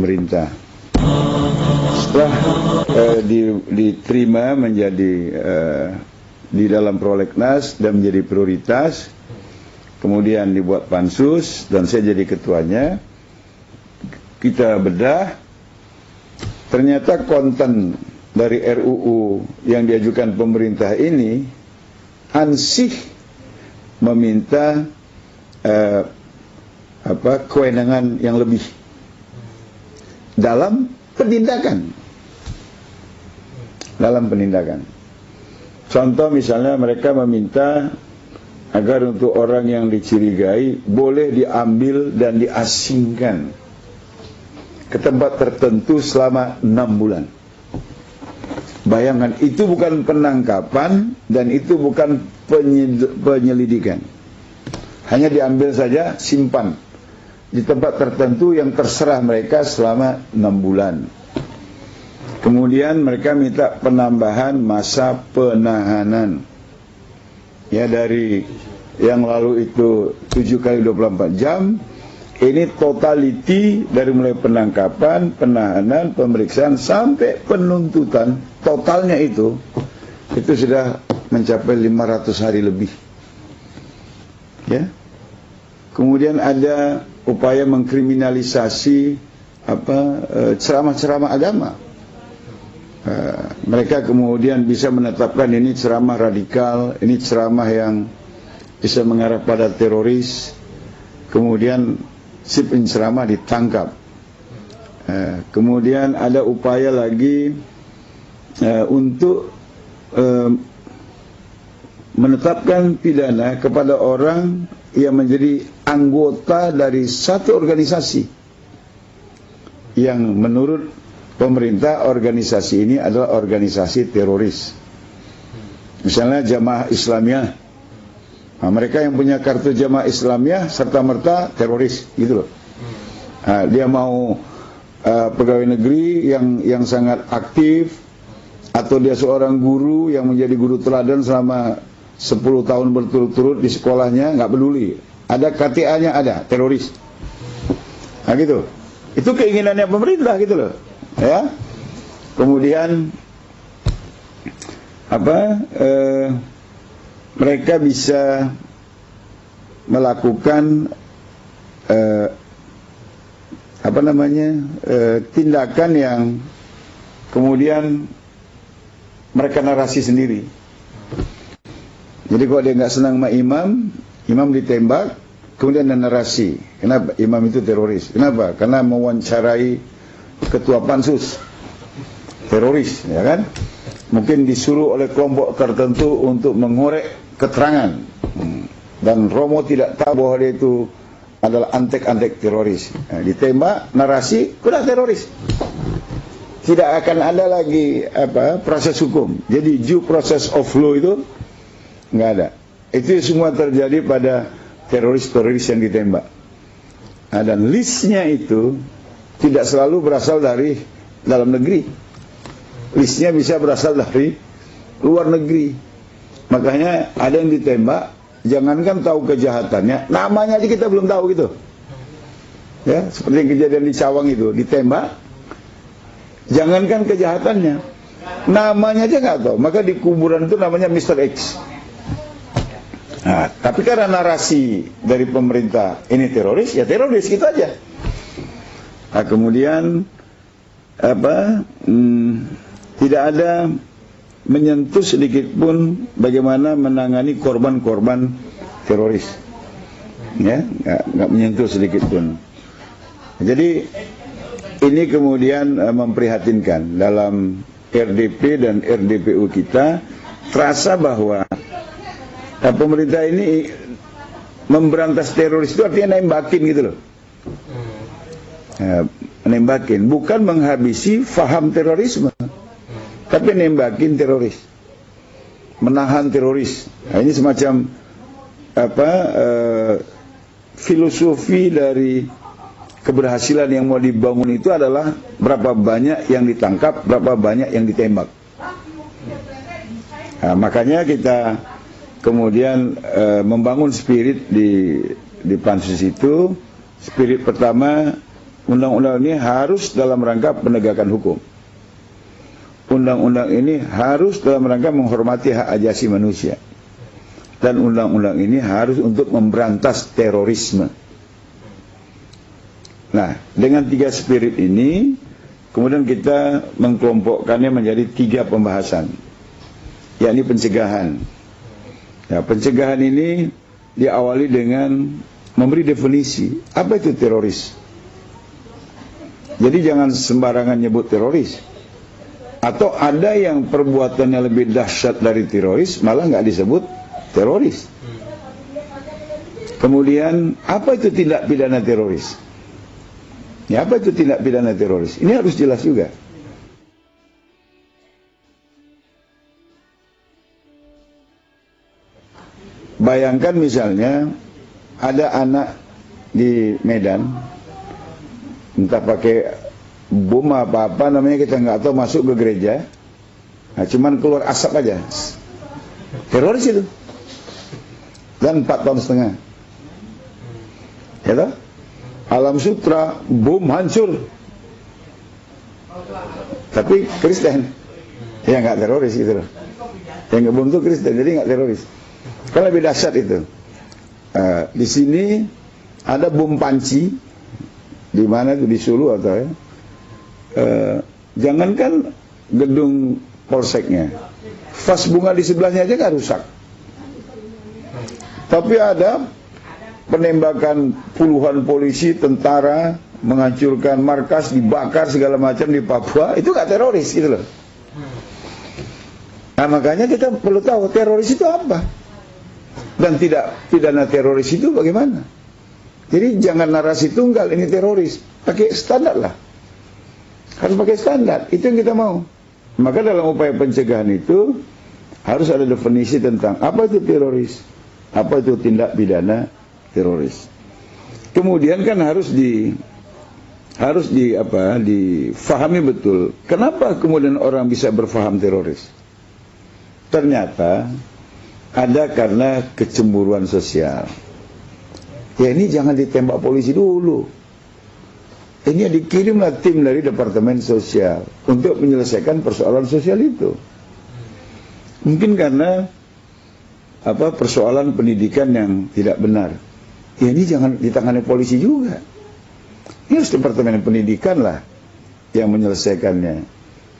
pemerintah. Setelah diterima menjadi di dalam prolegnas dan menjadi prioritas, kemudian dibuat pansus dan saya jadi ketuanya. Kita bedah, ternyata konten dari RUU yang diajukan pemerintah ini ansih meminta kewenangan yang lebih dalam penindakan. Contoh misalnya mereka meminta agar untuk orang yang dicurigai boleh diambil dan diasingkan ke tempat tertentu selama 6 bulan. Bayangkan, itu bukan penangkapan dan itu bukan penyelidikan. Hanya diambil saja, simpan di tempat tertentu yang terserah mereka selama 6 bulan. Kemudian mereka minta penambahan masa penahanan. Ya, dari yang lalu itu 7 kali 24 jam. Ini totality dari mulai penangkapan, penahanan, pemeriksaan sampai penuntutan. Totalnya itu sudah mencapai 500 hari lebih. Ya. Kemudian ada upaya mengkriminalisasi ceramah-ceramah agama. Mereka kemudian bisa menetapkan ini ceramah radikal, ini ceramah yang bisa mengarah pada teroris. Kemudian si penceramah ditangkap. Kemudian ada upaya lagi untuk menetapkan pidana kepada orang yang menjadi anggota dari satu organisasi yang menurut pemerintah organisasi ini adalah organisasi teroris. Misalnya Jamaah Islamiyah. Nah, mereka yang punya kartu Jamaah Islamiyah serta-merta teroris, gitu loh. Nah, dia mau pegawai negeri yang sangat aktif, atau dia seorang guru yang menjadi guru teladan selama 10 tahun berturut-turut di sekolahnya, nggak peduli. Ada KTA-nya, ada teroris. Nah, gitu. Itu keinginannya pemerintah, gitu loh. Ya. Kemudian mereka bisa melakukan tindakan yang kemudian mereka narasi sendiri. Jadi kalau dia nggak senang sama imam ditembak, kemudian ada narasi. Kenapa? Imam itu teroris. Kenapa? Karena mewawancarai ketua pansus teroris, ya kan? Mungkin disuruh oleh kelompok tertentu untuk mengorek keterangan, dan Romo tidak tahu bahwa dia itu adalah antek-antek teroris. Nah, ditembak, narasi, udah teroris. Tidak akan ada lagi proses hukum. Jadi due process of law itu nggak ada. Itu semua terjadi pada teroris-teroris yang ditembak. Nah, dan listnya itu tidak selalu berasal dari dalam negeri. Listnya bisa berasal dari luar negeri. Makanya ada yang ditembak, jangankan tahu kejahatannya, namanya aja kita belum tahu gitu. Ya, seperti yang kejadian di Cawang itu, ditembak, jangankan kejahatannya, namanya aja nggak tahu. Maka di kuburan itu namanya Mr. X. Nah, tapi karena narasi dari pemerintah ini teroris, ya teroris gitu aja. Nah, kemudian tidak ada menyentuh sedikit pun bagaimana menangani korban-korban teroris, ya, nggak menyentuh sedikit pun. Jadi ini kemudian memprihatinkan. Dalam RDP dan RDPU kita terasa bahwa pemerintah ini memberantas teroris itu artinya nembakin gitu loh. Nembakin, bukan menghabisi faham terorisme, tapi nembakin teroris, menahan teroris. Nah, ini semacam filosofi dari keberhasilan yang mau dibangun itu adalah berapa banyak yang ditangkap, berapa banyak yang ditembak. Nah, makanya kita kemudian membangun spirit di pansus itu. Spirit pertama, undang-undang ini harus dalam rangka penegakan hukum. Undang-undang ini harus dalam rangka menghormati hak asasi manusia. Dan undang-undang ini harus untuk memberantas terorisme. Nah, dengan 3 spirit ini, kemudian kita mengkelompokkannya menjadi 3 pembahasan, yakni pencegahan. Ya, pencegahan ini diawali dengan memberi definisi, apa itu teroris? Jadi jangan sembarangan nyebut teroris. Atau ada yang perbuatannya lebih dahsyat dari teroris, malah nggak disebut teroris. Kemudian, apa itu tindak pidana teroris? Ya, apa itu tindak pidana teroris? Ini harus jelas juga. Bayangkan misalnya ada anak di Medan, entah pakai bom apa-apa namanya, kita nggak tahu, masuk ke gereja, nah, cuman keluar asap aja, teroris itu. Dan 4,5 tahun. Ya toh? Alam Sutra, bom hancur. Tapi Kristen, ya nggak teroris gitu loh. Yang ngebom itu Kristen, jadi nggak teroris. Kan lebih dahsyat itu. Di sini ada bom panci, di mana itu, di Sulu atau ya. Jangankan gedung polseknya, vas bunga di sebelahnya aja nggak rusak. Tapi ada penembakan puluhan polisi, tentara, menghancurkan markas, dibakar segala macam di Papua, itu nggak teroris gitu loh. Nah, makanya kita perlu tahu teroris itu apa, dan tidak pidana teroris itu bagaimana. Jadi jangan narasi tunggal ini teroris, pakai standar lah, harus pakai standar, itu yang kita mau. Maka dalam upaya pencegahan itu harus ada definisi tentang apa itu teroris, apa itu tindak pidana teroris. Kemudian kan harus difahami betul. Kenapa kemudian orang bisa berfaham teroris? Ternyata ada karena kecemburuan sosial. Ya, ini jangan ditembak polisi dulu. Ini dikirimlah tim dari Departemen Sosial untuk menyelesaikan persoalan sosial itu. Mungkin karena persoalan pendidikan yang tidak benar. Ya, ini jangan ditangani polisi juga. Ini harus Departemen Pendidikan lah yang menyelesaikannya.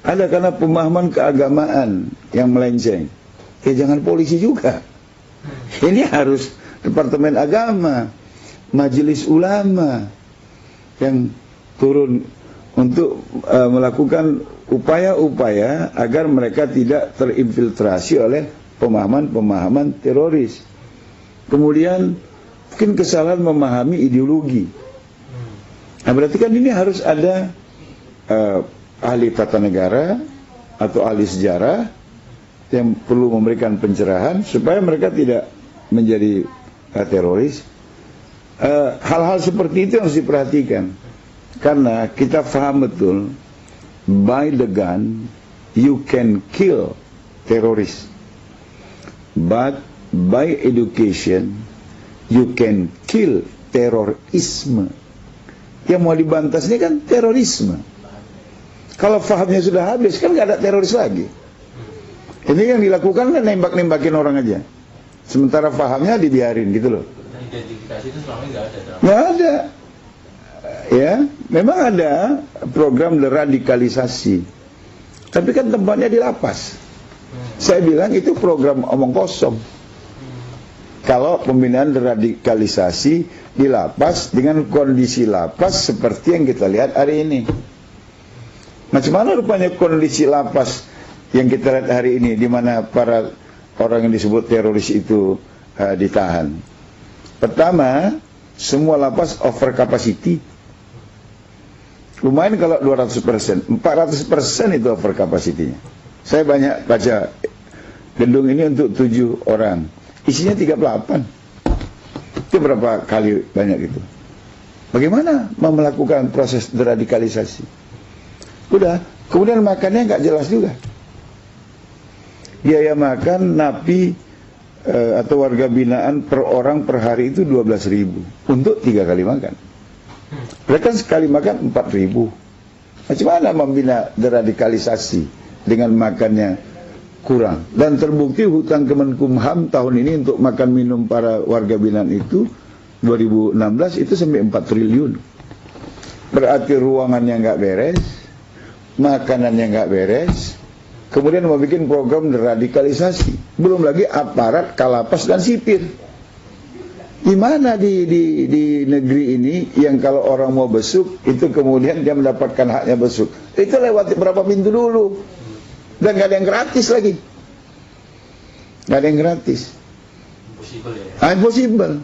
Ada karena pemahaman keagamaan yang melenceng. Ya, jangan polisi juga. Ini harus Departemen Agama, Majelis Ulama yang turun untuk melakukan upaya-upaya agar mereka tidak terinfiltrasi oleh pemahaman-pemahaman teroris. Kemudian mungkin kesalahan memahami ideologi. Nah, berarti kan ini harus ada ahli tata negara atau ahli sejarah yang perlu memberikan pencerahan supaya mereka tidak menjadi teroris. Hal-hal seperti itu harus diperhatikan, karena kita paham betul, by the gun you can kill teroris, but by education you can kill terorisme. Yang mau dibantas ini kan terorisme. Kalau fahamnya sudah habis, kan nggak ada teroris lagi. Ini yang dilakukan kan nembak-nembakin orang aja, sementara fahamnya dibiarin gitu loh. Identifikasi itu selama ini nggak ada. Nggak ada. Ya, memang ada program deradikalisasi, tapi kan tempatnya di lapas. Saya bilang itu program omong kosong. Kalau pembinaan deradikalisasi di lapas dengan kondisi lapas seperti yang kita lihat hari ini. Macam mana rupanya kondisi lapas yang kita lihat hari ini, di mana para orang yang disebut teroris itu ditahan? Pertama, semua lapas over capacity. Lumayan kalau 200%, 400% itu over capacity-nya. Saya banyak baca gedung ini untuk 7 orang, isinya 38. Itu berapa kali banyak itu? Bagaimana melakukan proses deradikalisasi? Udah, kemudian makannya nggak jelas juga. Biaya makan napi atau warga binaan per orang per hari itu 12.000 untuk 3 kali makan. Mereka sekali makan 4.000. Macam mana membina deradikalisasi dengan makannya kurang? Dan terbukti hutang Kemenkumham tahun ini untuk makan minum para warga binaan itu 2016 itu sampai 4 triliun. Berarti ruangannya nggak beres, makanannya nggak beres, kemudian mau bikin program deradikalisasi. Belum lagi aparat kalapas dan sipir. Di mana di negeri ini yang kalau orang mau besuk itu kemudian dia mendapatkan haknya besuk? Itu lewat berapa pintu dulu, dan nggak ada yang gratis lagi, nggak ada yang gratis. Impossible ya? Impossible.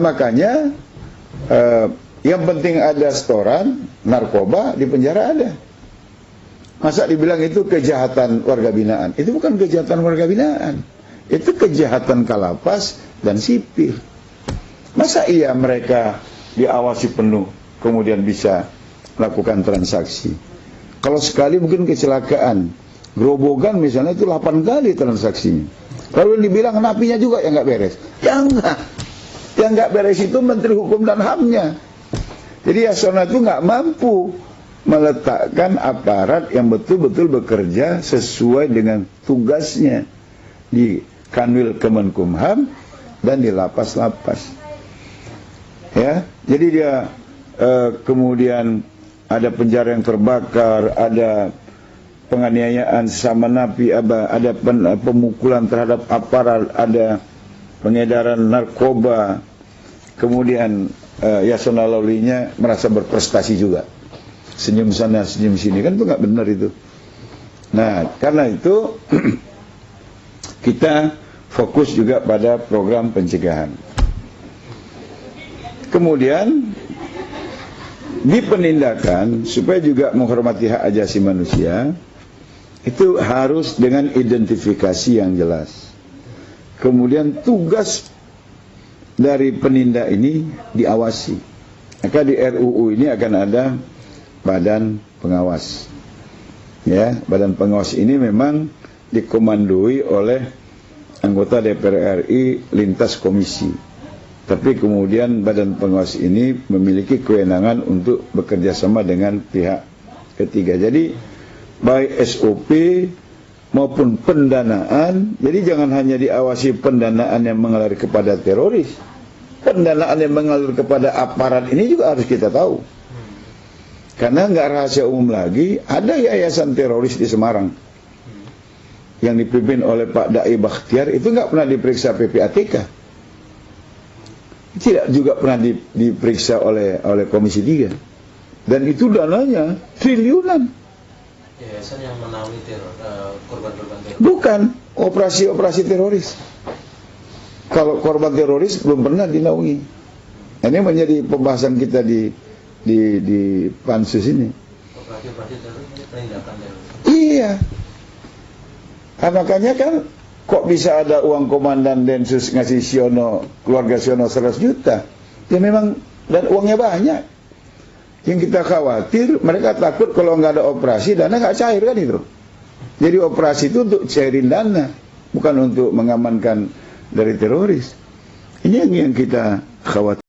Makanya yang penting ada setoran narkoba di penjara ada. Masa dibilang itu kejahatan warga binaan? Itu bukan kejahatan warga binaan, itu kejahatan kalapas dan sipir. Masa iya mereka diawasi penuh kemudian bisa lakukan transaksi? Kalau sekali mungkin kecelakaan, gerobogan misalnya itu 8 kali transaksinya. Lalu dibilang napinya juga yang nggak beres. Yang nggak beres itu Menteri Hukum dan HAM-nya. Jadi Yasona itu nggak mampu meletakkan aparat yang betul-betul bekerja sesuai dengan tugasnya di Kanwil Kemenkumham dan di lapas-lapas. Ya, jadi dia kemudian ada penjara yang terbakar, ada penganiayaan sesama napi, ada pemukulan terhadap aparat, ada pengedaran narkoba. Kemudian Yasona Lawlinya merasa berprestasi juga, senyum sana senyum sini, kan itu nggak benar itu. Nah, karena itu kita fokus juga pada program pencegahan. Kemudian di penindakan supaya juga menghormati hak asasi manusia itu harus dengan identifikasi yang jelas. Kemudian tugas dari penindak ini diawasi. Maka di RUU ini akan ada badan pengawas. Ya, badan pengawas ini memang dikomandoi oleh anggota DPR RI lintas komisi. Tapi kemudian badan pengawas ini memiliki kewenangan untuk bekerja sama dengan pihak ketiga. Jadi baik SOP maupun pendanaan, jadi jangan hanya diawasi pendanaan yang mengalir kepada teroris. Pendanaan yang mengalir kepada aparat ini juga harus kita tahu. Karena nggak rahasia umum lagi, ada yayasan teroris di Semarang yang dipimpin oleh Pak Dai Bakhtiar, itu nggak pernah diperiksa PPATK. Tidak juga pernah diperiksa oleh Komisi 3. Dan itu dananya triliunan. Yayasan yang menaungi korban-korban teroris. Bukan operasi-operasi teroris. Kalau korban teroris belum pernah dinaungi. Ini menjadi pembahasan kita di pansus ini. Operasi-operasi teroris ini penindakan teroris. Iya. Nah, makanya kan kok bisa ada uang komandan Densus ngasih Siono, keluarga Siono 100 juta? Ya memang, dan uangnya banyak. Yang kita khawatir, mereka takut kalau nggak ada operasi, dana nggak cair kan itu. Jadi operasi itu untuk cairin dana, bukan untuk mengamankan dari teroris. Ini yang kita khawatir.